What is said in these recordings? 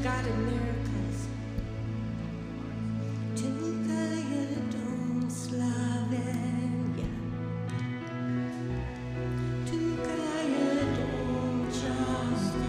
God of miracles. Tukaya dom Slavenia. Tukaya dom Justin.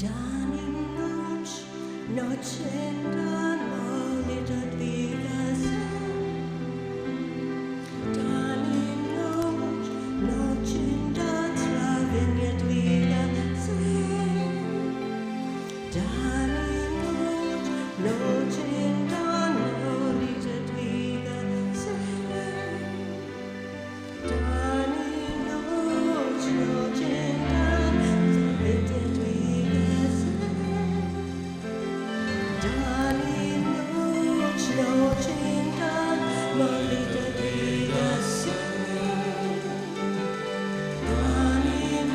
Danin noche tan molita vidas. Danin noche tan slaviet vidas. Danin noche tan molita vidas. Danin noche tan slaviet vidas. Danin noche tan molita vidas. Danin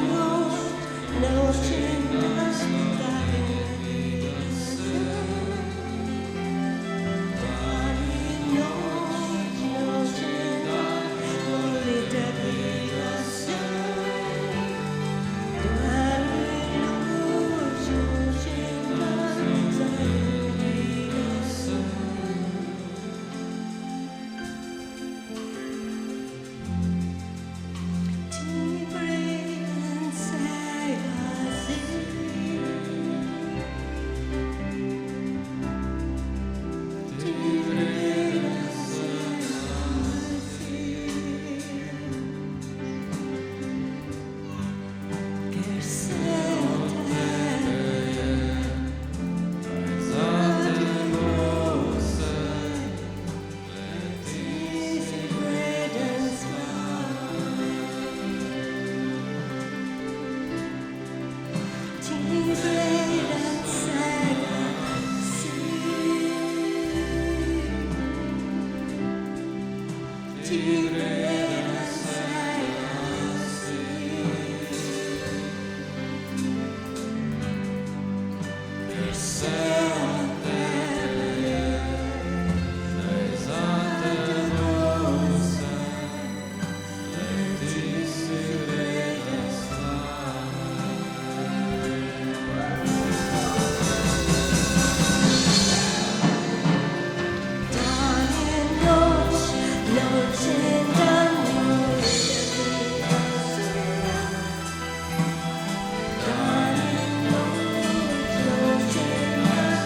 noche tan slaviet vidas. Danin noche tan molita vidas.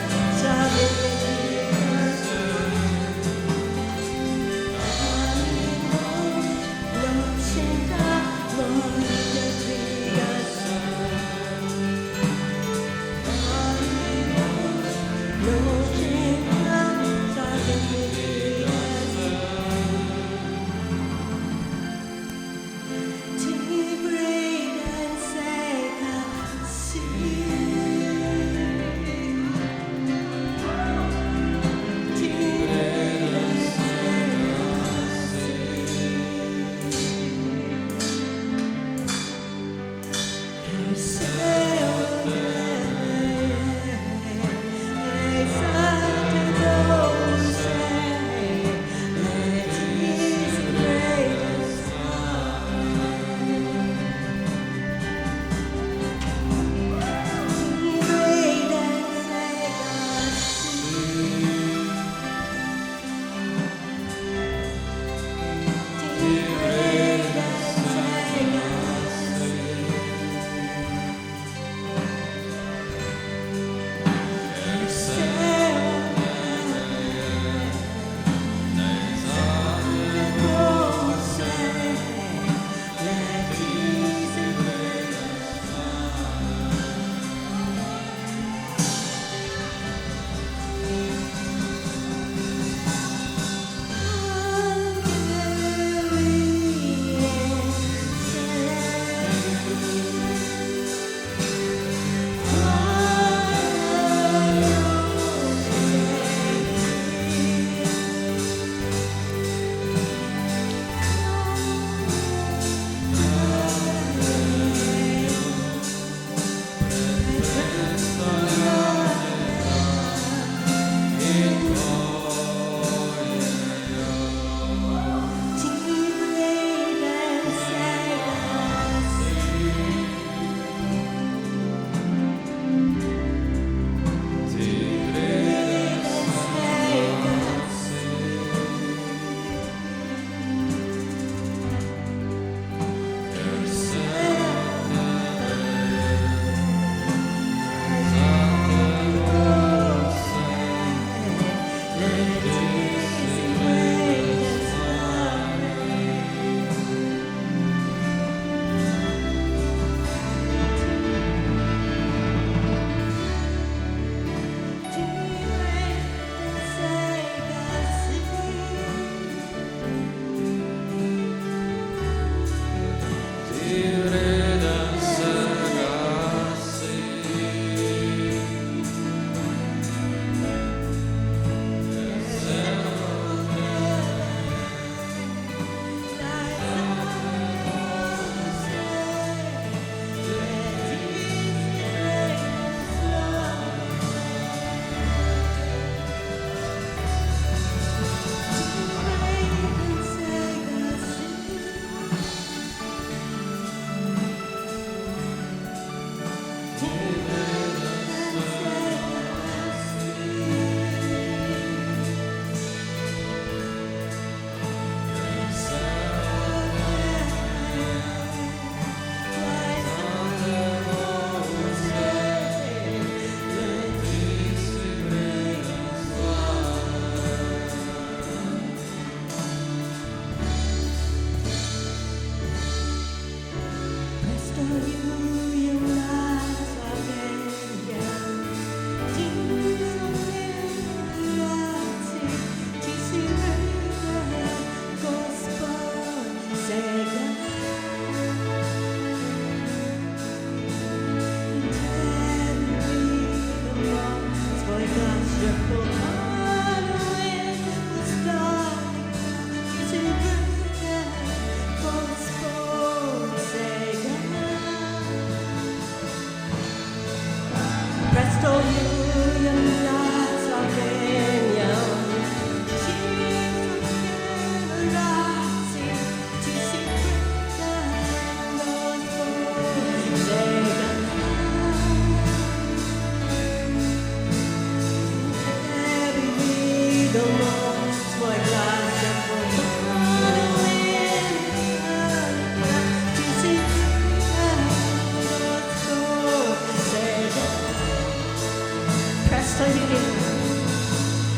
So you did.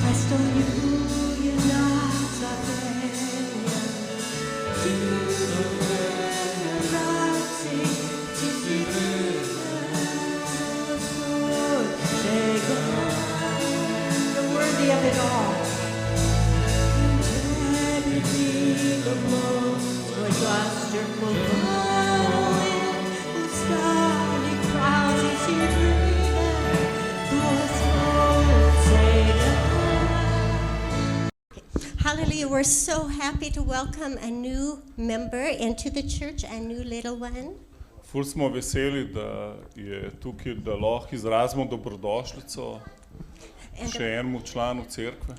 Presto Julia Savenia. Generati ti You're worthy of it all. Hallelujah. We're so happy to welcome a new member into the church, a new little one. Ful smo veseli, da je tukaj, da lahko izrazimo dobrodošljico še enemu članu cerkve,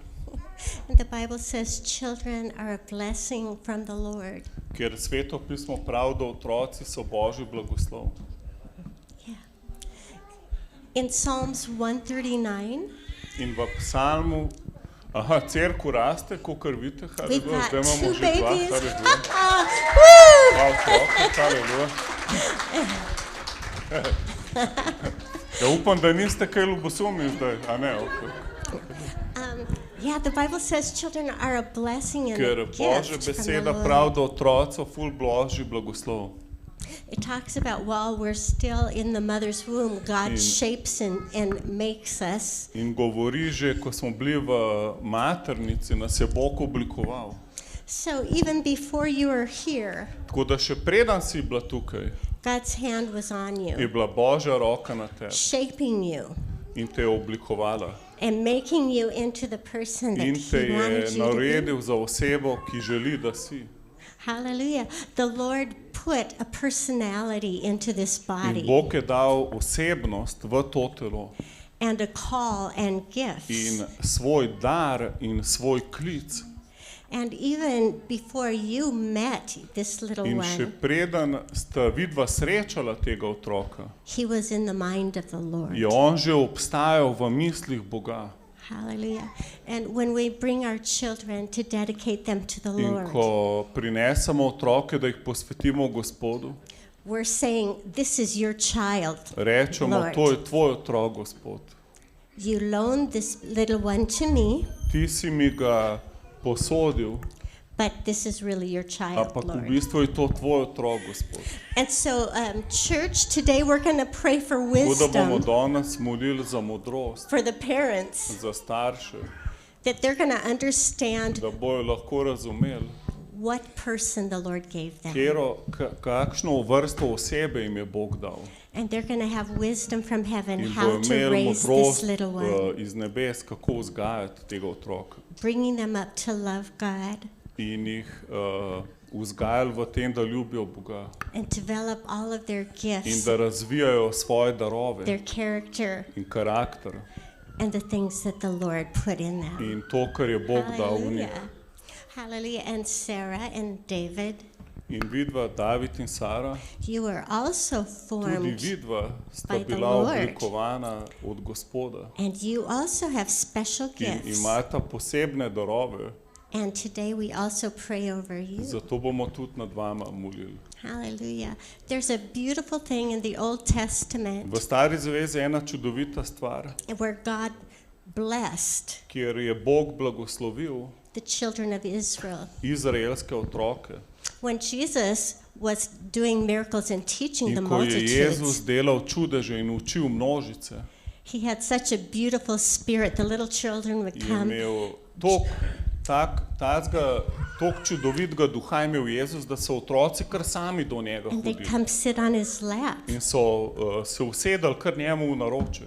And the Bible says children are a blessing from the Lord. ker Sveto pismo pravi, da otroci so Božji blagoslov. Yeah. In Psalms 139, In v psalmu, cerkev raste, kakor vidite, we've haleluja, got zdaj imamo two že dva, babies. haleluja, Woo! dva otroka, haleluja. Ja, upam, da niste kaj ljubosumni zdaj, a ne, okej. Yeah, the Bible says children are a blessing and Ker a Božja gift from the beseda Lord. pravi, da otroci so ful Božji blagoslov. It talks about while we're still in the mother's womb, God shapes and makes us. In govori že, ko smo bili v maternici, nas je Bog oblikoval. So even before you were here, Tako da še preden si bila tukaj, God's hand was on je you, bila Božja roka na tebi shaping you in te je oblikovala. and making you into the person that In te He wanted je you to be. naredil za osebo, ki želi, da si. Hallelujah. The Lord put a personality into this In body Bog je dal osebnost v to telo and a call and gifts. in svoj dar in svoj klic. And even before you met this little In še one, preden sta vidva srečala tega otroka, he was in the mind of the Lord. je on že obstajal v mislih Boga. Hallelujah. And when we bring our children to dedicate them to the In Lord, ko prinesemo otroke, da jih posvetimo Gospodu, we're saying, this is your child. rečemo, Lord. to je tvoj otrok, Gospod. You loaned this little one to me, Ti si mi ga posodil, but this is really your child, ampak v Lord. bistvu je to tvoj otrok, Gospod. And so, church, today we're going to pray for Tako da bomo wisdom danes molili za modrost, for the parents, za starše, that they're going to understand da bojo lahko razumeli, what person the Lord gave them. kakšno vrsto osebe jim je Bog dal. And they're going to have wisdom from heaven In how bojo to imeli raise this modrost little one, iz nebes, kako vzgajati tega otroka. bringing them up to love God In jih vzgajali v tem, da ljubijo Boga and develop all of their in gifts, da razvijajo svoje darove their character, in karakter and the things that the Lord put in them. in to, kar je Bog dal v njih. Hallelujah. Hallelujah. And Sarah and David, In vidva, David in Sara, you were also tudi formed, vidva sta by the bila Lord. oblikovana od Gospoda and you also have special in gifts. imata posebne darove, And today we also pray over you. zato bomo tudi nad vama molili. Hallelujah. There's a beautiful thing in the Old V Testament Stari zvezi je ena čudovita stvar, where God blessed kjer je Bog blagoslovil the children of Israel. izraelske otroke. When Jesus was doing miracles and teaching the In ko je Jezus multitudes, delal čudeže in učil množice, he had such a beautiful spirit. The little children would je come imel toliko čudovitega duha je imel Jezus, da so otroci kar sami do njega and they'd hodili. come sit on his lap, In so se usedali kar njemu v naročje.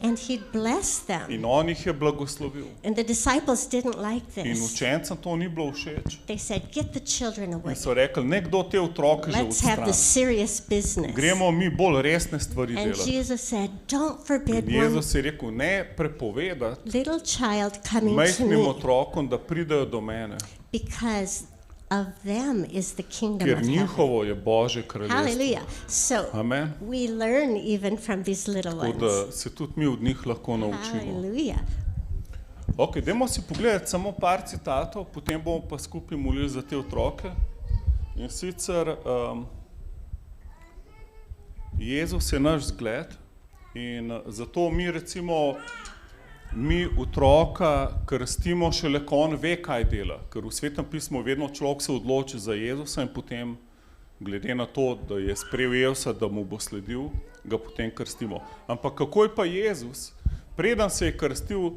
and he'd bless them. In on jih je blagoslovil. And the disciples didn't like In this. učencem to ni bilo všeč. They said, "Get the children away. In so rekli, nekdo te otroke že Let's have the odstrani. serious business." Gremo mi bolj resne stvari And delati. Jesus said, "Don't forbid In one Jezus je rekel, ne prepovedati little child coming to majhnim me, otrokom, da pridejo do mene, because of them is the kingdom ker of heaven." njihovo je Božje kraljestvo. Hallelujah. So Amen. we learn even from these little Tako ones. da se tudi mi od njih lahko naučimo. Hallelujah. Ok, dajmo si pogledati samo par citatov, potem bomo pa skupaj molili za te otroke. In sicer Jezus je naš zgled in zato mi recimo mi otroka krstimo šele, ko on ve, kaj dela, ker v Svetem pismu vedno človek se odloči za Jezusa in potem, glede na to, da je sprejel Jezusa, da mu bo sledil, ga potem krstimo. Ampak kako je pa Jezus, preden se je krstil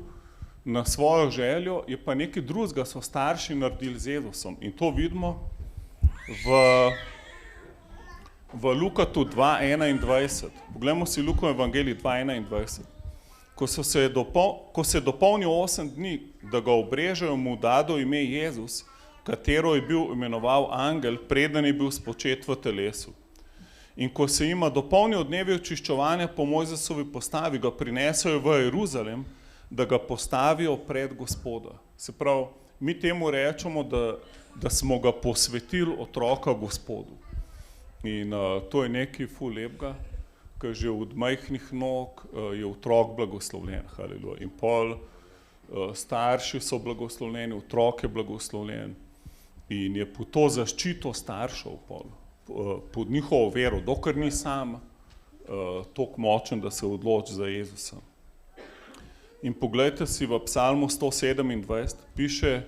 na svojo željo, je pa nekaj drugega so starši naredili z Jezusom. In to vidimo v Lukatu 2:21. Poglejmo si Lukov evangelij 2:21. Ko se dopolni 8 dni, da ga obrežejo, mu dado ime Jezus, katero je bil imenoval angel, preden je bil spočet v telesu. In ko se ima dopolnijo dnevi očiščevanja po Mojzesovi postavi, ga prinesejo v Jeruzalem, da ga postavijo pred Gospoda. Se pravi, mi temu rečemo, da smo ga posvetili otroka Gospodu. In to je nekaj ful lepega, ker že od majhnih nog je otrok blagoslovljen, haleluja. In pol starši so blagoslovljeni, otrok je blagoslovljen in je pod to zaščito staršev pol, pod njihovo vero, dokler ni sam toliko močen, da se odloči za Jezusa. In poglejte si v Psalmu 127, piše: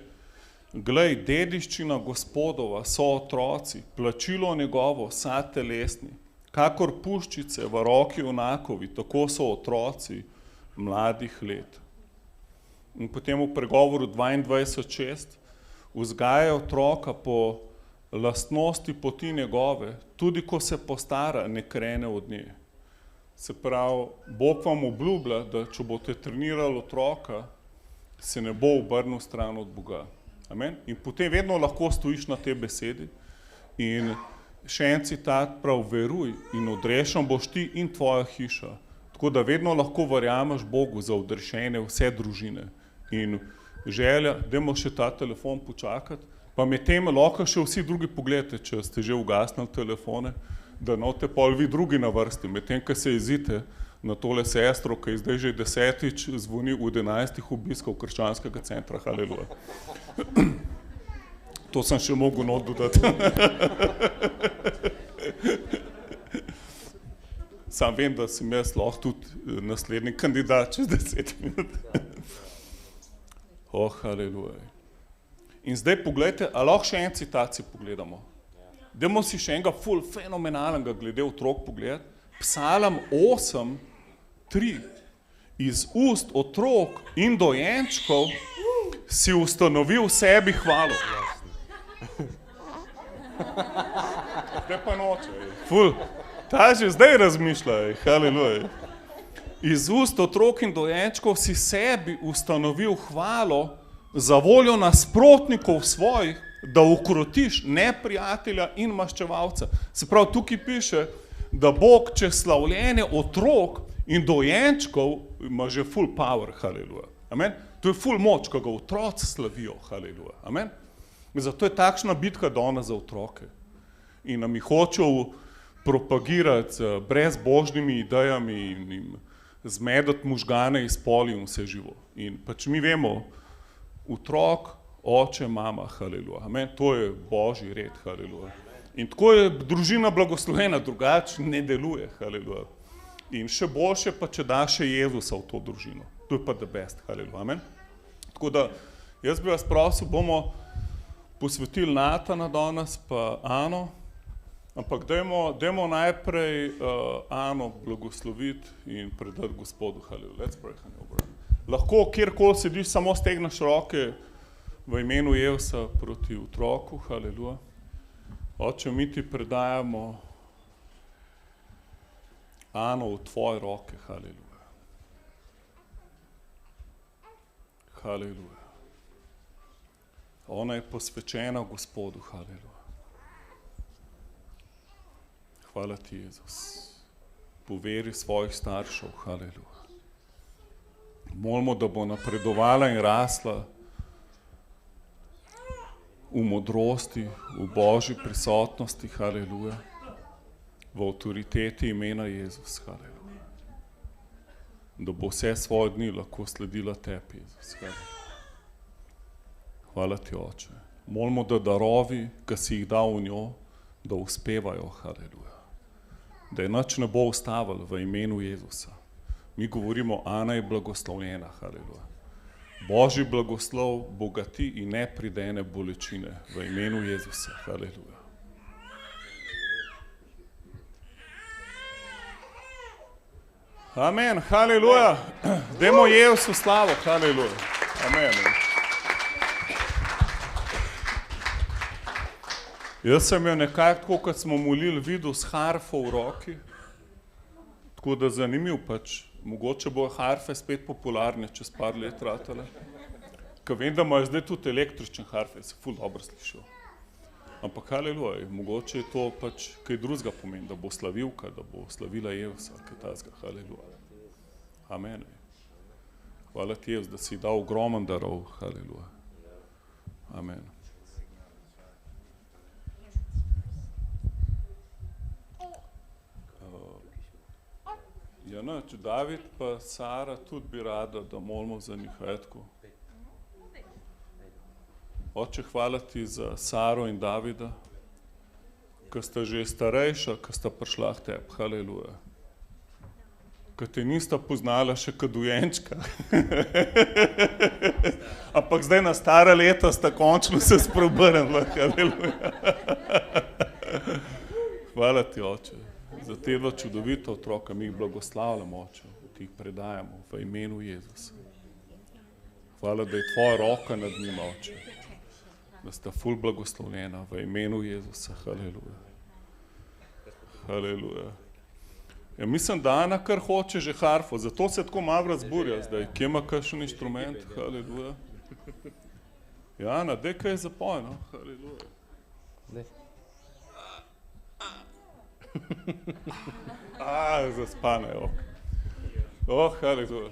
glej, dediščina Gospodova so otroci, plačilo njegovo sad telesni, kakor puščice v roki junakovi, tako so otroci mladih let. In potem v pregovoru 22:6 vzgaja otroka po lastnosti poti njegove, tudi ko se postara, ne krene od nje. Se pravi, Bog vam obljublja, da če boste trenirali otroka, se ne bo obrnil stran od Boga. Amen? In potem vedno lahko stojiš na tej besedi in še en citat prav, veruj in odrešen boš ti in tvoja hiša. Tako da vedno lahko verjameš Bogu za odrešenje vse družine. In želja, dajmo še ta telefon počakati, pa medtem lahko še vsi drugi pogledate, če ste že ugasnili telefone, da note pol vi drugi na vrsti, medtem, ko se jezite na tole sestro, ki je zdaj že 10. zvoni v 11 obiskov krščanskega centra, haleluja. To sem še mogel not dodati. Sam vem, da sem jaz lahko tudi naslednji kandidat čez 10 minut. Haleluja. In zdaj pogledajte, a lahko še en citat si pogledamo. Dajmo si še enega ful fenomenalnega glede otrok pogledati. Psalam 8:3. Iz ust otrok in dojenčkov si ustanovil sebi hvalo. Zdaj pa noče. Ful. Ta že zdaj razmišlja. Haleluja. Iz ust otrok in dojenčkov si sebi ustanovil hvalo za voljo nasprotnikov svojih, da ukrotiš neprijatelja in maščevalca. Se pravi, tukaj piše, da Bog čez slavljenje otrok in dojenčkov ima že full power, haleluja. Amen? To je full moč, ko ga otroci slavijo, haleluja. Amen? Zato je takšna bitka danes za otroke. In nam jih hočejo propagirati z brezbožnimi idejami in jim zmedati možgane iz pol in vse živo. In pač mi vemo, otrok, oče, mama, haleluja. Amen? To je božji red, haleluja. In tako je družina blagoslovena, drugače ne deluje, haleluja. In še boljše pa, če da še Jezusa v to družino. To je pa the best, haleluja. Amen? Tako da, jaz bi vas prosil, bomo posvetili Natana danes, pa Ano, ampak dajmo najprej Ano blagosloviti in predati Gospodu, haleluja. Let's pray, haleluja. Lahko, kjerkoli sediš, samo stegneš roke v imenu Jezusa proti otroku, haleluja. Oče, mi ti predajamo Ano v tvoje roke, haleluja. Haleluja. Ona je posvečena Gospodu, haleluja. Hvala ti, Jezus. Po veri svojih staršev, haleluja. Molimo, da bo napredovala in rasla v modrosti, v Božji prisotnosti, haleluja, v avtoriteti imena Jezus, haleluja. Da bo vse svoje dni lahko sledila tebi, Jezus, haleluja. Hvala ti, Oče. Molimo, da darovi, ki si jih dal v njo, da uspevajo, haleluja. Da je nič ne bo ustavilo v imenu Jezusa. Mi govorimo, Ana je blagoslovljena, haleluja. Božji blagoslov bogati in ne pridene bolečine v imenu Jezusa, haleluja. Amen, haleluja. Dajmo Jezusu slavo, haleluja. Amen. Jaz sem jo nekako, tako kot smo molili, videl s harfo v roki, tako da zanimiv pač. Mogoče bo harfe spet popularne čez par let ratale. Ker vem, da imajo zdaj tudi električne harfe, se ful dobro slišal. Ampak haleluja, mogoče je to pač kaj drugega pomeni, da bo slavilka, da bo slavila Jezusa, kaj tazga, haleluja. Amen. Hvala ti, Jezus, da si dal ogromen darov, haleluja. Amen. Ja, noč, David pa Sara tudi bi rada, da molimo za njih vetko. Oče, hvala ti za Saro in Davida, ki sta že starejša, ki sta prišla k tebi, haleluja. Ki te nista poznala še kot dojenčka. Ampak zdaj na stara leta sta končno se spreobrnila, haleluja. Hvala ti, Oče, za te dva čudovita otroka, mi jih blagoslavljamo, Oče, ti jih predajamo v imenu Jezusa. Hvala, da je tvoja roka nad njima, Oče, da sta ful blagoslovljena v imenu Jezusa, haleluja. Haleluja. Ja, mislim, da Ana kar hoče že harfo, zato se tako malo razburja zdaj. Kje ima kakšen inštrument? Haleluja. Ja, Ana, daj kaj zapoj, no? Haleluja. Zaspane, haleluja.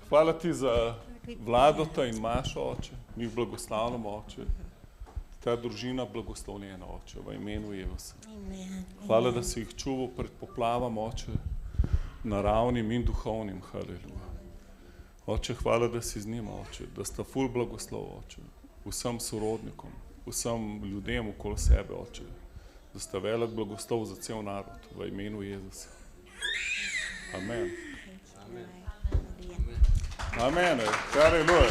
Hvala ti za Vladota in Mašo, Oče. Mi jih blagoslavljamo, Oče. Ta družina blagoslovljena, Oče, v imenu Jezusa. Hvala, da si jih čuval pred poplavom, Oče, naravnim in duhovnim, haleluja. Oče, hvala, da si z njima, Oče, da sta ful blagoslov, Oče, vsem sorodnikom, vsem ljudem okoli sebe, Oče, da sta velik blagoslov za cel narod, v imenu Jezusa. Amen. Amen, haleluja.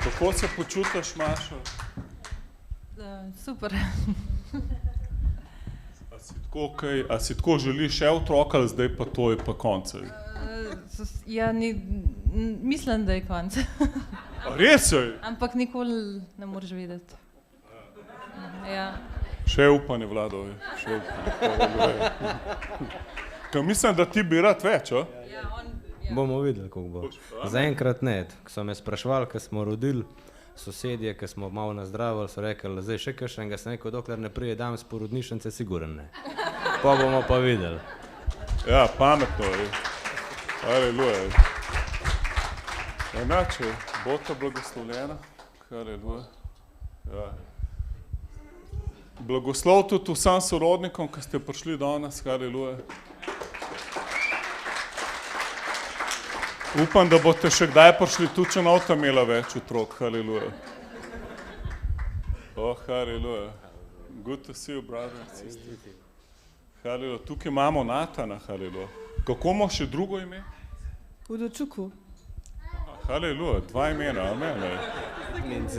Kako se počutiš, Maša? Super. A si tako želiš še otroka, ali zdaj pa to je pa konc? Ja, mislim, da je konc. Res je? Ampak nikoli ne moreš vedeti. Ja. Še upanje, Vlado, še upanje. Kaj mislim, da ti bi rad več, a? Ja, Bomo videli, kako bo. Zaenkrat ne. Ko so me spraševali, ko smo rodili, sosedje, ko smo malo nazdravili, so rekli, zdaj še kakšnega, sem rekel, dokler ne prije dam s porodnišnice, siguren ne. Pa bomo pa videli. Ja, pametno je. Haleluja. Enače, bo ta blagoslovljena. Haleluja. Ja. Blagoslov tudi vsem sorodnikom, ki ste prišli danes. Haleluja. Upam, da boste še kdaj prišli tudi, če novta imela več otrok. Haleluja. Haleluja. Good to see you, brother and sister. Haleluja. Tukaj imamo Natana, haleluja. Kako ima še drugo ime? Udočuku. Haleluja, 2 imena, amen. Means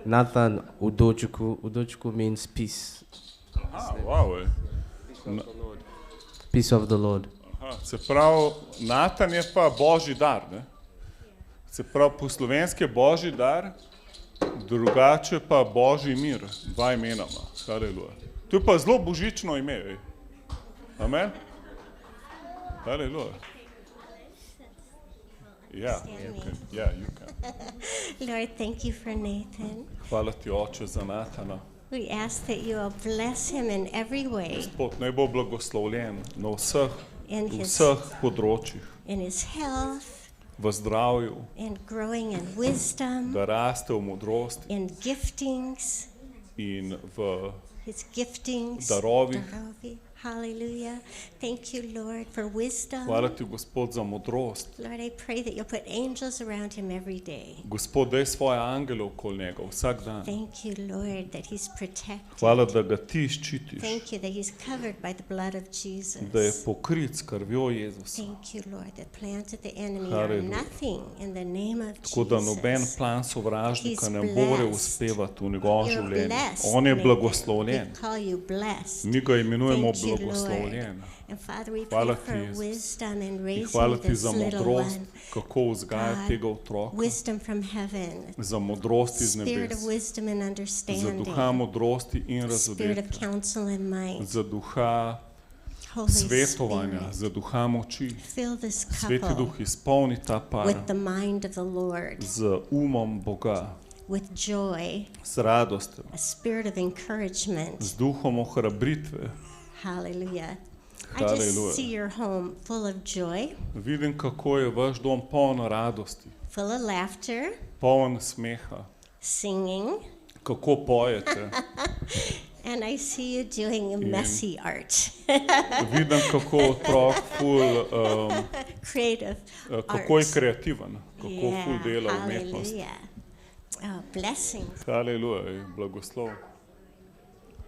Nathan Udochukwu. Udochukwu means peace. Wow, Peace of the Lord. Se pravi, Natan je pa Božji dar, ne? Se pravi, po slovenski je Božji dar, drugače pa Božji mir, 2 imena ima, haleluja. To je pa zelo božično ime, amen? Haleluja. Yeah, you can. Lord, thank you for Nathan. Hvala ti, Oče, za Natana. We ask that you will bless him in every way. Gospod, naj bo blagoslovljen na vseh področjih. In his health. V zdravju. And growing in wisdom. Da raste v modrosti. In giftings. In v his giftings. Darovih. Hallelujah. Thank you, Lord, for wisdom. Hvala ti, Gospod, za modrost. Lord, I pray that you'll put angels around him every day. Gospod, daj svoje angele okoli njega vsak dan. Thank you, Lord, that he's protected. Hvala, da ga ti ščitiš, Thank you that he's covered by the blood of Jesus. da je pokrit s krvjo Jezusa. Thank you, Lord, that plans of the enemy are Hallelujah. nothing in the name of Tako da noben Jesus. plan sovražnika He's ne more blessed. uspevati v njegovem You're življenju. blessed. On je Nathan. blagoslovljen. We call you blessed. Mi ga imenujemo Thank you, blagoslovljen. Lord. And Father, we Hvala pray ti, for Jezus. wisdom in In raising hvala ti this za little modrost, one. kako vzgajati God, tega otroka, wisdom from heaven, za modrost iz spirit nebes, of wisdom and za understanding, duha modrosti in spirit of razodetja, counsel and might. za duha Holy svetovanja, Spirit, za duha moči. fill this Sveti couple duh izpolni ta par with the mind of the Lord, z umom Boga, with joy, z radostjo, a spirit of encouragement. z duhom ohrabritve. Hallelujah. I Hallelujah. just see your home full of joy, Vidim, kako je vaš dom poln radosti, full of laughter, poln smeha, singing, kako pojete. and I see you doing messy art, Vidim, kako otrok ful, creative kako je art. kreativen, kako ful dela umetnost. hallelujah. Oh, blessings. Haleluja, blagoslov.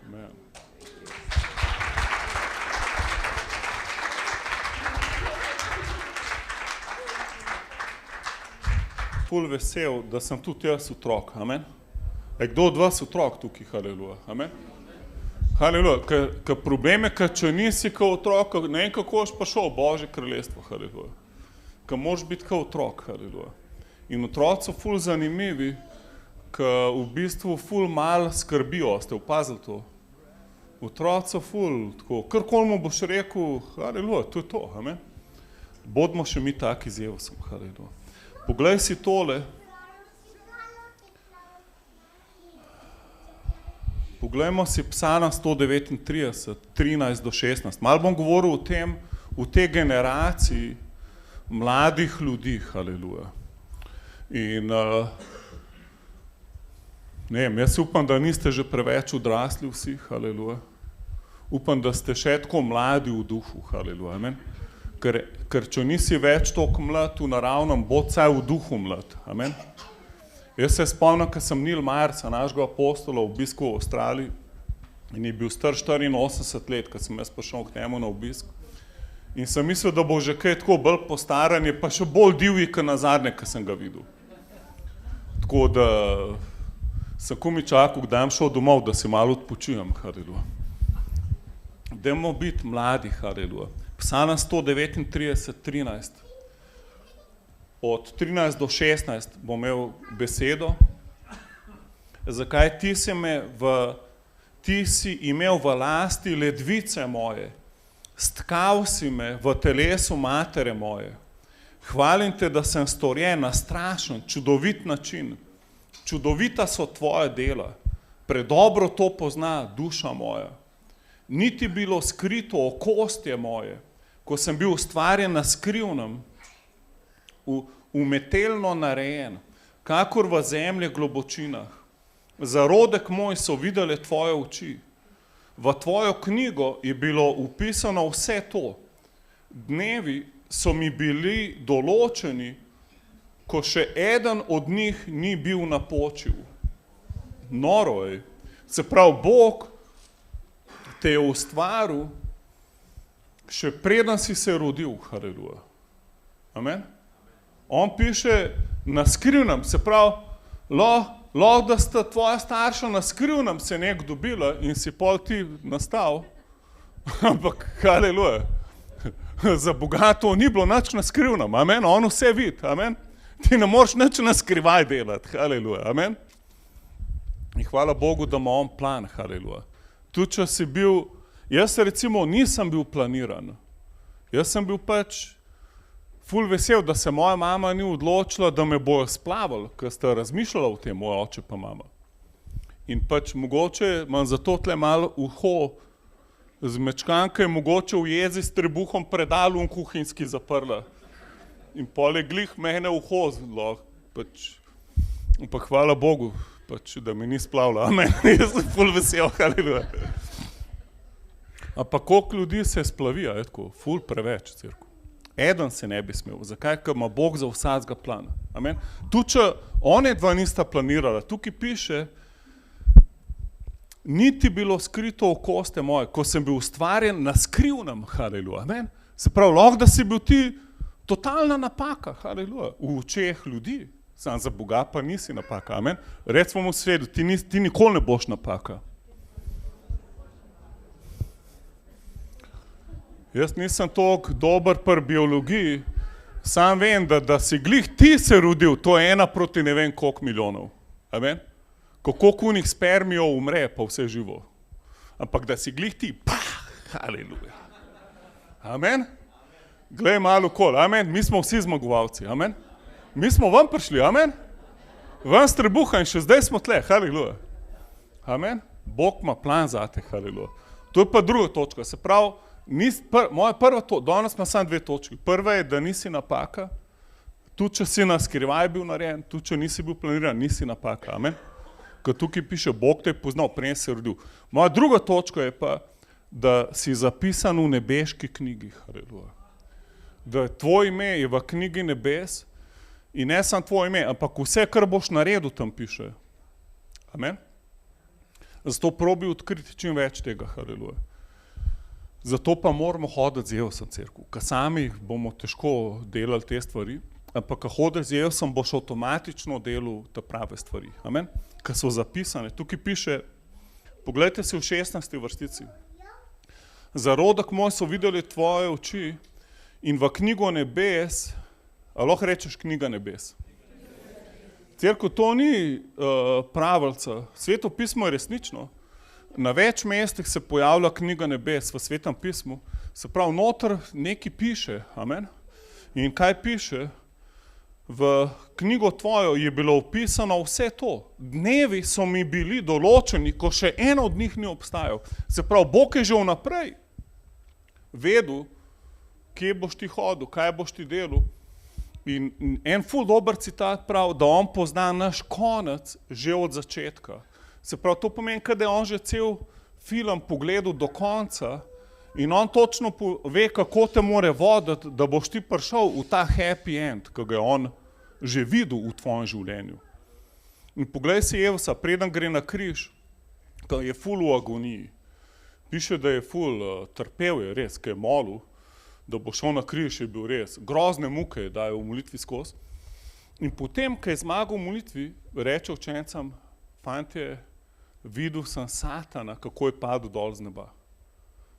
Amen. Ful vesel, da sem tudi jaz otrok, amen. Kdo od vas otrok tukaj, haleluja, amen. Haleluja, ker problem je, ker če nisi kot otrok, ne vem kako boš prišel v Božje kraljestvo, haleluja. Ker moraš biti kot otrok, haleluja. In otroci so ful zanimivi, ker v bistvu ful mal skrbijo, ste opazili to? Otroci so ful, tako, karkoli mu boš rekel, haleluja, to je to, amen. Bodimo še mi taki z Jezusom, haleluja. Poglej si tole. Poglejmo si Psalm 139, 13 do 16. Malo bom govoril o tem, v tej generaciji mladih ljudi, haleluja. In ne vem, jaz upam, da niste že preveč odrasli vsi, haleluja. Upam, da ste še tako mladi v duhu, haleluja, amen. Ker če nisi več toliko mlad v naravnem, bo vsaj v duhu mlad, amen. Jaz se spomnim, ko sem Neil Myersa, našega apostola, obiskal v Avstraliji in je bil star 84 let, ko sem jaz prišel k njemu na obisk. In sem mislil, da bo že kaj tako bolj postaran, je pa še bolj divji, kot nazadnje, ko sem ga videl. Tako da sem komaj čakal, kdaj bom šel domov, da si malo odpočijem, haleluja. Dajmo biti mladi, haleluja. Psalm 139, 13. Od 13 do 16 bom imel besedo. Zakaj ti si imel v lasti ledvice moje, stkal si me v telesu matere moje. Hvalim te, da sem storjen na strašen, čudovit način. Čudovita so tvoja dela, predobro to pozna duša moja. Niti bilo skrito okostje moje, ko sem bil ustvarjen na skrivnem, umetelno narejen, kakor v zemlje globočinah. Zarodek moj so videle tvoje oči. V tvojo knjigo je bilo upisano vse to. Dnevi so mi bili določeni, ko še eden od njih ni bil napočil. Noro je. Se pravi, Bog te je ustvaril, še preden si se rodil, haleluja. Amen. On piše na skrivnem, se pravi, lahko da sta tvoja starša na skrivnem se nek dobila in si pol ti nastal, ampak haleluja. Za Boga to ni bilo nič na skrivnem, amen, on vse vidi, amen. Ti ne moreš nič na skrivaj delati, haleluja, amen. In hvala Bogu, da ima on plan, haleluja. Tudi če si bil, jaz recimo nisem bil planiran, jaz sem bil pač ful vesel, da se moja mama ni odločila, da me bojo splavili, ker sta razmišljala o tem, moj oče pa mama. In pač mogoče imam zato tle malo uho z mečkanke, mogoče v jezi s trebuhom predal v kuhinjski zaprla. In pol je glih mene uho zelo, pač, ampak hvala Bogu, pač, da mi ni splavila, amen, jaz sem ful vesel, haleluja. Ampak koliko ljudi se splavi, je tako, ful preveč, cerku. Eden se ne bi smel. Zakaj? Ker ima Bog za vsakega plana. Amen. Tu, če one dva nista planirala, tukaj piše, niti bilo skrito v koste moje, ko sem bil ustvarjen na skrivnem, haleluja. Amen. Se pravi, lahko da si bil ti totalna napaka, haleluja, v očeh ljudi. Sam za Boga pa nisi napaka, amen. Recimo mu svedu, ti nikoli ne boš napaka. Jaz nisem toliko dober pri biologiji, sam vem, da si glih ti se rodil, to je 1 proti ne vem koliko milijonov. Amen? Koliko kunih spermijev umre, pa vse živo. Ampak da si glih ti, haleluja. Amen? Glej malo okoli, amen? Mi smo vsi zmagovalci, amen? Mi smo ven prišli, amen? Ven s trebuha in še zdaj smo tle, haleluja. Amen? Bog ima plan zate, haleluja. To je pa druga točka, se pravi, moja prva točka, danes ima samo 2 točki. Prva je, da nisi napaka, tudi če si na skrivaj bil narejen, tudi če nisi bil planiran, nisi napaka, amen? Ker tukaj piše, Bog te je poznal, prej si rodil. Moja druga točka je pa, da si zapisan v nebeški knjigi, haleluja. Da tvoje ime je v knjigi nebes in ne samo tvoje ime, ampak vse, kar boš naredil, tam piše. Amen? Zato probi odkriti čim več tega, haleluja. Zato pa moramo hoditi z Jezusom cerkev, ker sami bomo težko delali te stvari, ampak ko hodiš z Jezusom, boš avtomatično delal te prave stvari. Amen? Ker so zapisane. Tukaj piše, poglejte si v 16. vrstici. Zarodek moj so videli tvoje oči in v knjigo nebes, a lahko rečeš knjiga nebes. Cerkev, to ni pravljica. Sveto pismo je resnično. Na več mestih se pojavlja knjiga nebes v Svetem pismu, se pravi, noter nekaj piše, amen. In kaj piše? V knjigo tvojo je bilo opisano vse to. Dnevi so mi bili določeni, ko še en od njih ni obstajal. Se pravi, Bog je že vnaprej vedel, kje boš ti hodil, kaj boš ti delal. In en ful dober citat pravi, da on pozna naš konec že od začetka. Se pravi, to pomeni, da je on že cel film pogledal do konca in on točno ve, kako te more voditi, da boš ti prišel v ta happy end, ki ga je on že videl v tvojem življenju. In poglej si Jezusa, preden gre na križ, ki je ful v agoniji. Piše, da je ful trpel, je res, ki je molil, da bo šel na križ, je bil res. Grozne muke je dajo v molitvi skozi. In potem, ko je zmagal v molitvi, reče učencem, fantje, videl sem Satana, kako je padel dol z neba.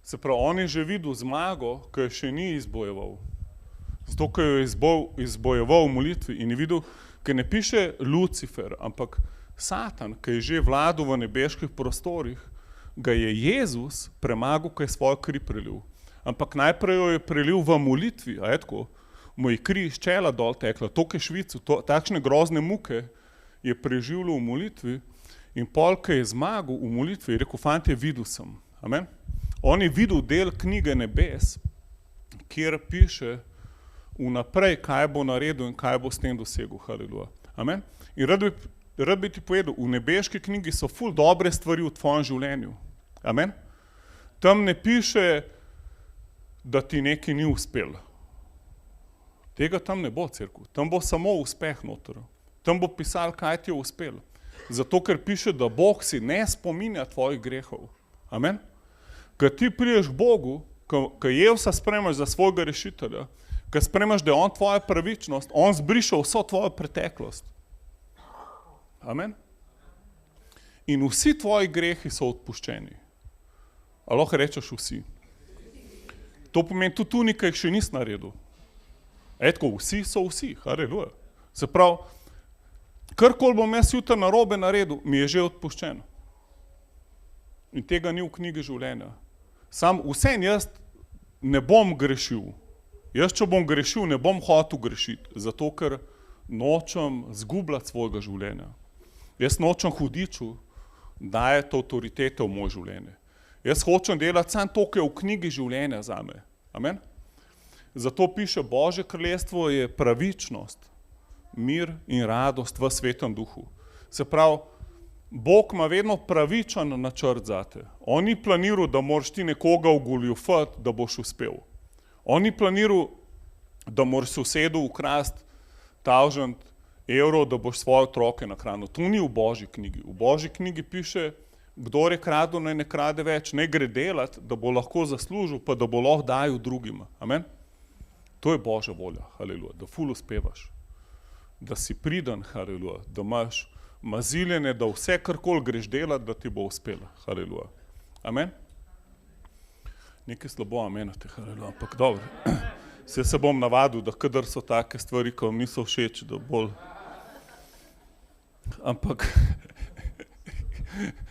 Se pravi, on je že videl zmago, ki je še ni izbojeval. Zato, ker jo je izbojeval v molitvi in je videl, ker ne piše Lucifer, ampak Satan, ki je že vladal v nebeških prostorih, ga je Jezus premagal, ko je svojo kri prelil. Ampak najprej jo je prelil v molitvi, a je tako, mu je kri iz čela dol tekla, toliko je švicu, takšne grozne muke je preživljal v molitvi. In pol, ko je zmagal v molitvi, je rekel, fantje, videl sem. Amen? On je videl del knjige nebes, kjer piše vnaprej, kaj bo naredil in kaj bo s tem dosegel. Haleluja. Amen? In rad bi ti povedal, v nebeški knjigi so ful dobre stvari v tvojem življenju. Amen? Tam ne piše, da ti nekaj ni uspel. Tega tam ne bo, cerkev. Tam bo samo uspeh noter. Tam bo pisal, kaj ti je uspel. Zato, ker piše, da Bog si ne spominja tvojih grehov. Amen? Ker ti priješ Bogu, ko Jezusa spremaš za svojega rešitelja, ko spremaš, da je on tvoja pravičnost, on zbriše vso tvojo preteklost. Amen? In vsi tvoji grehi so odpuščeni. A lahko rečeš vsi. To pomeni, tudi tu nekaj še nisi naredil. Etko, vsi so vsi, haleluja. Se pravi, karkoli bom jaz jutri narobe naredil, mi je že odpuščeno. In tega ni v knjigi življenja. Sam vsem jaz ne bom grešil. Jaz, če bom grešil, ne bom hotel grešiti, zato ker nočem zgubljati svojega življenja. Jaz nočem hudiču dajati avtoritete v moje življenje. Jaz hočem delati samo to, kar je v knjigi življenja zame. Amen? Zato piše, Božje kraljestvo je pravičnost, mir in radost v Svetem duhu. Se pravi, Bog ima vedno pravičen načrt zate. On ni planiral, da moraš ti nekoga ogoljufati, da boš uspel. On ni planiral, da moraš sosedu ukrasti 1000 evrov, da boš svoje otroke nahranil. To ni v Božji knjigi. V Božji knjigi piše, kdor je kradel, naj ne krade več, ne gre delati, da bo lahko zaslužil, pa da bo lahko dajal drugima. Amen? To je Božja volja, haleluja, da ful uspevaš, da si priden, haleluja, da imaš maziljenje, da vse karkoli greš delati, da ti bo uspelo, haleluja. Amen? Nekaj slabo amenate, haleluja, ampak dobro. Se bom navadil, da kadar so take stvari, ko vam niso všeč, da bolj...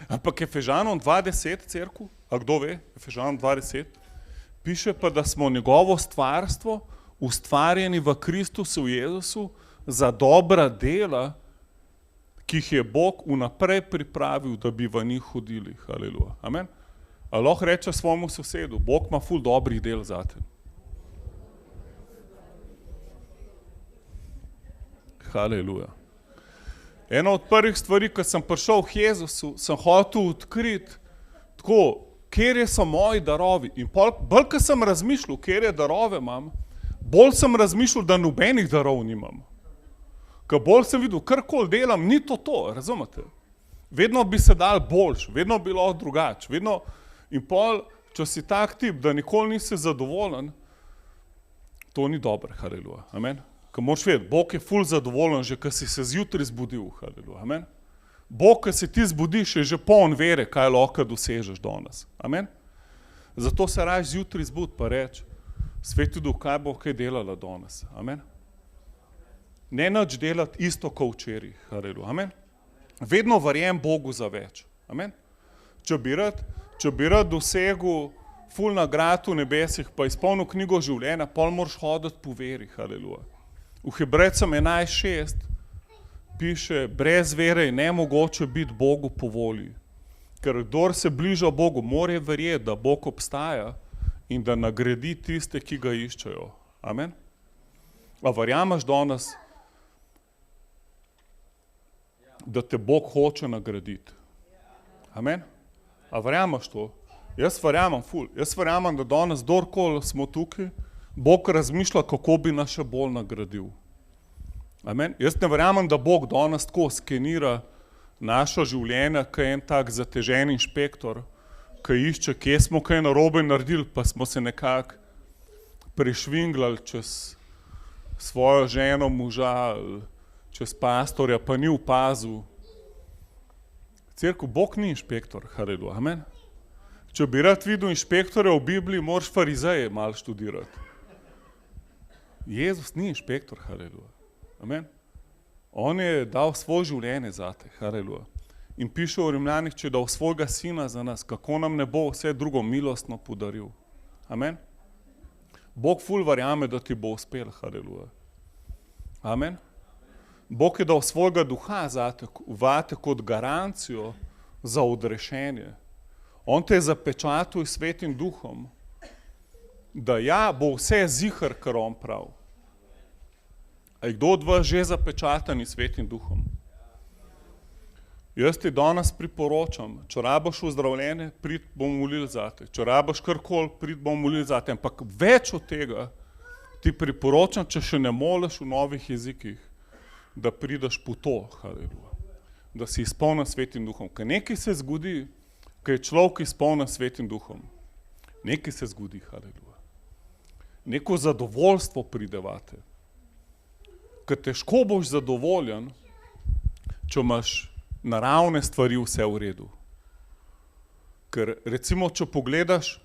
Ampak Efežanom 2.10 cerkev, a kdo ve, Efežanom 2.10, piše pa, da smo njegovo stvarstvo ustvarjeni v Kristusu Jezusu za dobra dela, ki jih je Bog vnaprej pripravil, da bi v njih hodili. Haleluja. Amen. A lahko reče svojemu sosedu, Bog ima ful dobrih del zate. Haleluja. Ena od prvih stvari, ko sem prišel v Jezusu, sem hotel odkriti tako, kjer so moji darovi. In bolj, ko sem razmišljal, kjer darove imam, bolj sem razmišljal, da nobenih darov nimam. Ko bolj sem videl, karkoli delam, ni to, razumete? Vedno bi se dal boljš, vedno bi bilo drugače, vedno. In pol, če si tak tip, da nikoli nisi zadovoljen, to ni dobro, haleluja. Amen. Ko moraš vedeti, Bog je ful zadovoljen, že ko si se zjutraj zbudil, haleluja. Amen. Bog, ko se ti zbudiš, je že poln vere, kaj lahko dosežeš danes. Amen. Zato se raje zjutraj zbudi pa reči, Sveti Duh, kaj bo kaj delala danes. Amen. Ne nič delati isto kot včeraj, haleluja. Amen. Vedno verjem Bogu za več. Amen. Če bi rad dosegel ful nagrad v nebesih, pa izpolnil knjigo življenja, pol moraš hoditi po veri, haleluja. V Hebrejcem 11.6 piše, brez vere je nemogoče biti Bogu po volji. Ker kdor se bliža Bogu, mora verjeti, da Bog obstaja in da nagradi tiste, ki ga iščejo. Amen. A verjameš danes, da te Bog hoče nagraditi? Amen. A verjameš to? Jaz verjamem ful. Jaz verjamem, da danes, kdorkoli smo tukaj, Bog razmišlja, kako bi nas še bolj nagradil. Amen. Jaz ne verjamem, da Bog danes tako skenira naša življenja, ko je en tak zatežen inšpektor, ki išče, kje smo kaj narobe naredili, pa smo se nekako prešvinglali čez svojo ženo, moža, čez pastorja, pa ni opazil. Cerkev, Bog ni inšpektor, haleluja. Amen. Če bi rad videl inšpektorja v Bibliji, moraš farizeje malo študirati. Jezus ni inšpektor, haleluja. Amen. On je dal svoje življenje zate, haleluja. In piše v Rimljanih, če je dal svojega sina za nas, kako nam ne bo vse drugo milostno podaril. Amen. Bog ful verjame, da ti bo uspel, haleluja. Amen. Bog je dal svojega duha vate kot garancijo za odrešenje. On te je zapečatil s Svetim Duhom, da ja, bo vse ziher, kar on prav. A je kdo od vas že zapečatan s Svetim Duhom? Jaz ti danes priporočam, če rabaš ozdravljenje, prid bom molil zate. Če rabaš karkoli, prid bom molil zate. Ampak več od tega ti priporočam, če še ne moliš v novih jezikih, da prideš po to, haleluja. Da si izpolnjen s Svetim Duhom. Ker nekaj se zgodi, ker je človek izpolnjen s Svetim Duhom. Nekaj se zgodi, haleluja. Neko zadovoljstvo pridevate. Ker težko boš zadovoljen, če imaš naravne stvari vse v redu. Ker recimo, če pogledaš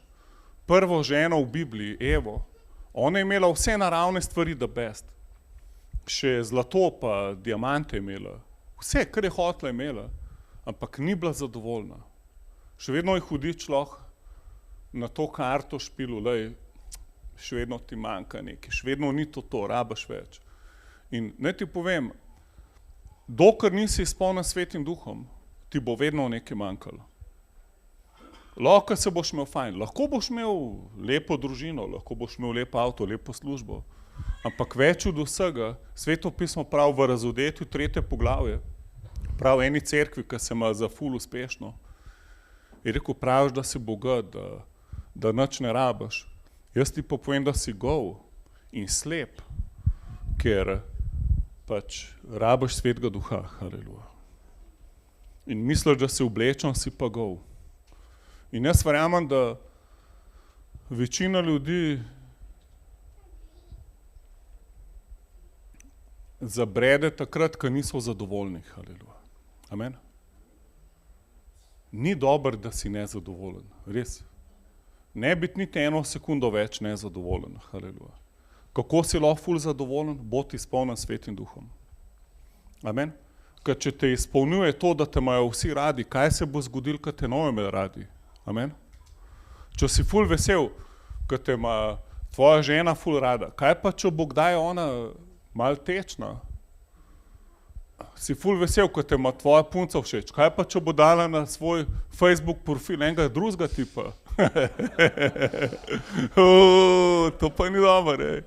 prvo ženo v Bibliji, Evo, ona je imela vse naravne stvari the best. Še zlato pa diamante je imela. Vse, kar je hotela, imela, ampak ni bila zadovoljna. Še vedno je hudič lahko na to karto špilu, lej, še vedno ti manjka nekaj, še vedno ni to, rabaš več. In naj ti povem, dokler nisi izpolnjen s Svetim Duhom, ti bo vedno nekaj manjkalo. Lahko se boš imel fajn, lahko boš imel lepo družino, lahko boš imel lepo avto, lepo službo, ampak več od vsega, Sveto pismo pravi v Razodetju 3. poglavje, prav eni cerkvi, ki se ima za ful uspešno, je rekel, praviš, da si bogat, da nič ne rabiš. Jaz ti pa povem, da si gol in slep, ker pač rabiš svetega duha, haleluja. In misliš, da si oblečen, si pa gol. In jaz verjamem, da večina ljudi zabrede takrat, ko niso zadovoljni, haleluja. Amen. Ni dobro, da si nezadovoljen, res. Ne biti niti eno sekundo več nezadovoljen, haleluja. Kako si lahko ful zadovoljen? Bodi izpolnjen Svetim duhom. Amen. Ker če te izpolnjuje to, da te imajo vsi radi, kaj se bo zgodilo, ko te ne bodo radi? Amen. Če si ful vesel, ko te ima tvoja žena ful rada, kaj pa če bo kdaj ona malo tečna? Si ful vesel, ko te ima tvoja punca všeč, kaj pa če bo dala na svoj Facebook profil enega drugega tipa? To pa ni dobro,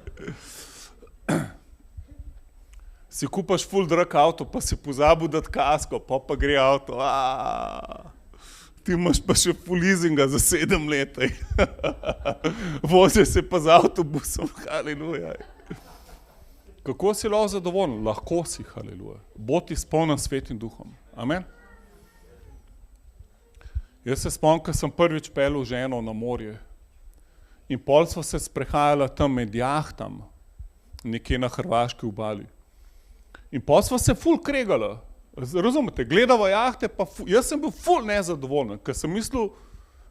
Si kupaš ful drag avto, pa si pozabil dati kasko, pa gre avto. Ti imaš pa še ful leasinga za 7 let. Voziš se pa z avtobusom, haleluja. Kako si lahko zadovoljen? Lahko si, haleluja. Bodi izpolnjen Svetim duhom. Amen. Jaz se spomnim, ko sem prvič peljal ženo na morje in pol sva se sprehajala tam med jahtam, nekje na hrvaški obali. In pol sva se ful kregala. Razumete, gledava jahte, pa jaz sem bil ful nezadovoljen, ker sem mislil,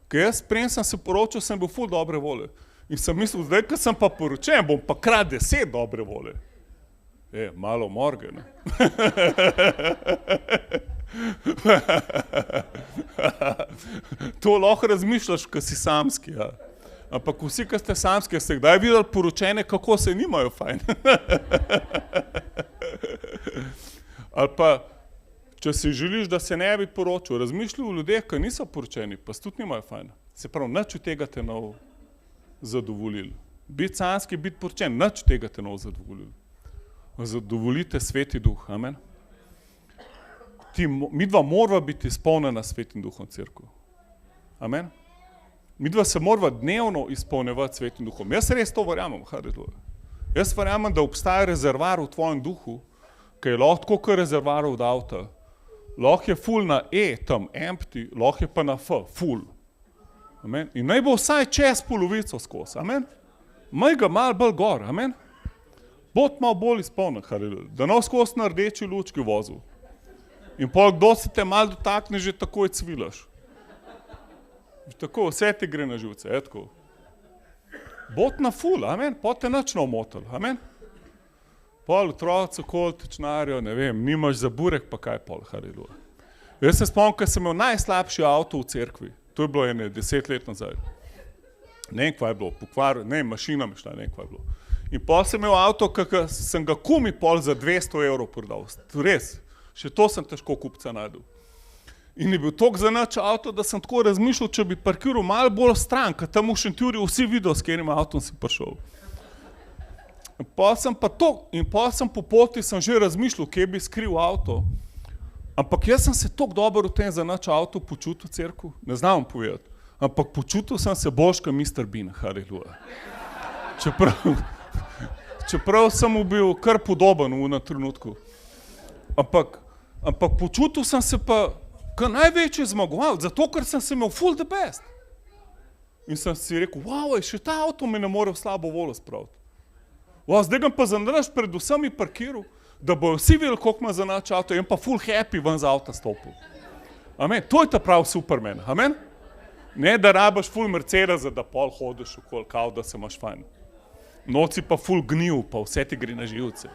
ker jaz preden sem se poročil, sem bil ful dobre volje. In sem mislil, zdaj, ker sem pa poročen, bom pa krat 10 dobre volje. Malo morge, ne? To lahko razmišljaš, ko si samski, ja. Ampak vsi, ki ste samski, ste kdaj videli poročene, kako se nimajo fajn? Ali pa, če si želiš, da se ne bi poročil, razmišljaj o ljudeh, ki niso poročeni, pa se tudi nimajo fajn. Se pravi, nič od tega te ne bo zadovoljil. Biti samski, biti poročen, nič od tega te ne bo zadovoljil. Zadovolite Sveti duh, amen. Midva morava biti izpolnjena Svetim duhom cerkev. Amen. Midva se morava dnevno izpolnjevati Svetim duhom. Jaz res to verjamem, haleluja. Jaz verjamem, da obstaja rezervar v tvojem duhu, ki je lahko tako kot rezervar od avta. Lahko je full na tam empty, lahko je pa na full. Amen. In naj bo vsaj čez polovico skozi, amen. Maj ga malo bolj gor, amen. Bod malo bolj izpolnjen, haleluja. Da ne skozi na rdeči lučki vozil. In pol, kdo se te malo dotakne, že takoj cvilaš. Tako, vse ti gre na živce, tako. Bod na full, amen, pa te nič ne omotil, amen. Pol otroci okoli tečnarijo, ne vem, nimaš za burek, pa kaj pol, haleluja. Jaz se spomnim, ko sem imel najslabši avto v cerkvi, to je bilo 10 let nazaj. Ne vem, kva je bilo, pokvaril, ne vem, mašina mi šla, ne vem, kva je bilo. In pol sem imel avto, ki sem ga kumi pol za 200 evrov prodal, res. Še to sem težko kupca najdel. In je bil toliko za nič avto, da sem tako razmišljal, če bi parkiral malo bolj stran, ker tam v Šentjurju vsi vidijo, s katerim avtom si prišel. In pol sem po poti sem že razmišljal, kje bi skril avto. Ampak jaz sem se toliko dobro v tem za nič avto počutil v cerkvu, ne znam povedati. Ampak počutil sem se boljš kot Mr. Bean, haleluja. Čeprav sem mu bil kar podoben v trenutku. Ampak počutil sem se pa kot največji zmagovalec, zato ker sem se imel full the best. In sem si rekel, wow, še ta avto me ne more v slabo voljo spraviti. Wow, zdaj ga pa zanraž pred vsemi parkiral, da bojo vsi videli, koliko ima za nič avto, in pa full happy ven z avta stopil. Amen, to je ta prav Superman, amen. Ne, da rabaš full Mercedes, da pol hodiš okoli, kao da se imaš fajn. Noci pa full gnil, pa vse ti gre na živce.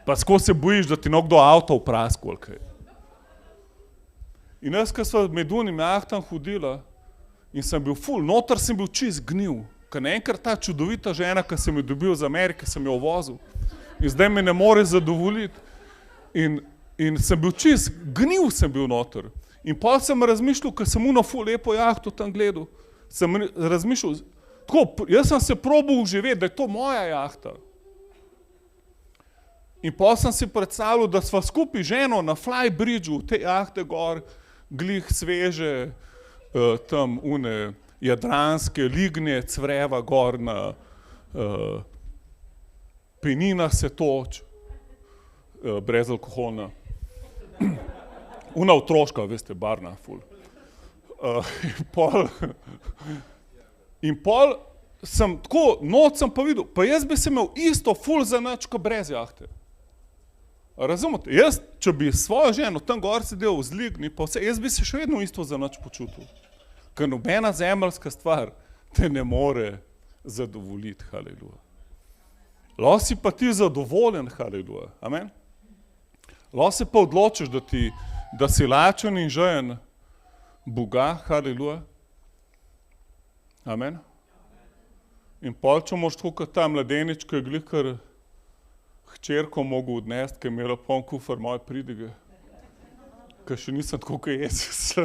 Pa skozi se bojiš, da ti nekdo avto vpras, koliko je. In jaz, ko sva med unim jahtam hodila in sem bil full, noter sem bil čist gnil, ker naenkrat ta čudovita žena, ki sem jo dobil z Amerike, sem jo vozil in zdaj me ne more zadovoljiti. In sem bil čist, gnil sem bil noter. In pol sem razmišljal, ker sem uno full lepo jahto tam gledal, sem razmišljal, tako, jaz sem se probal uživeti, da je to moja jahta. In pa sem si predstavljal, da sva skupaj ženo na flybridgeu, te jahte gor, glih sveže, tam une jadranske lignje, cvreva gor na penina se toč, brezalkoholna. Una otroška, veste, barna, ful. In pol sem tako, noč sem pa videl, pa jaz bi se imel isto ful za nič, ko brez jahte. Razumete? Jaz, če bi svojo ženo tam gor sedel v zligni, pa vse, jaz bi se še vedno isto za nič počutil. Ker nobena zemeljska stvar te ne more zadovoljiti, haleluja. Lahko si pa ti zadovoljen, haleluja, amen. Lahko se pa odločiš, da si lačen in žejen Boga, haleluja, amen. In pol, če moš tako kot ta mladenič, ki je glih kar hčerko mogel odnesti, ki je imela poln kufr moje pridige, ker še nisem tako kot Jezus.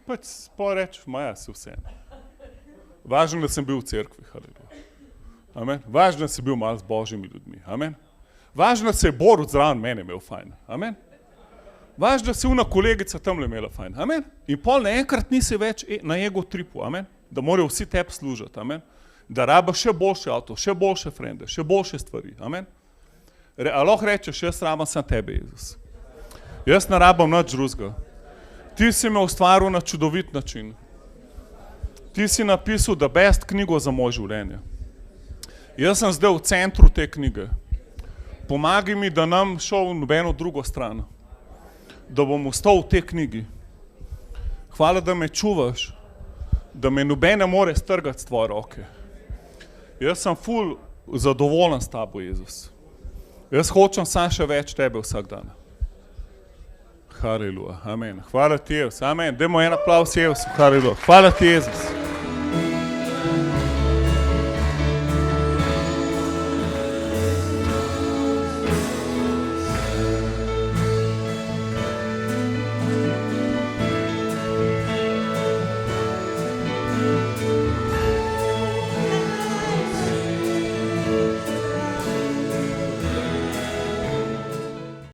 Pač pa rečeš, maja si vseeno. Važno, da sem bil v cerkvi, haleluja. Amen. Važno, da si bil malo z božjimi ljudmi, amen. Važno, da se je Borut zraven mene imel fajn, amen. Važno, da si una kolegica tamle imela fajn, amen. In pol naenkrat nisi več na ego tripu, amen. Da morajo vsi tebi služiti, amen. Da raba še boljše avto, še boljše frende, še boljše stvari, amen. A lahko rečeš, jaz rabam sam tebe, Jezus. Jaz ne rabam nič drugega. Ti si me ustvaril na čudovit način. Ti si napisal the best knjigo za moje življenje. Jaz sem zdaj v centru te knjige. Pomagaj mi, da nam šel v nobeno drugo stran. Da bom ostal v tej knjigi. Hvala, da me čuvaš, da me nobene more strgati s tvoje roke. Jaz sem ful zadovoljen s tabo, Jezus. Jaz hočem sam še več tebe vsak dan. Haleluja, amen. Hvala ti, Jezus, amen. Dajmo en aplavz Jezusu, haleluja. Hvala ti, Jezus.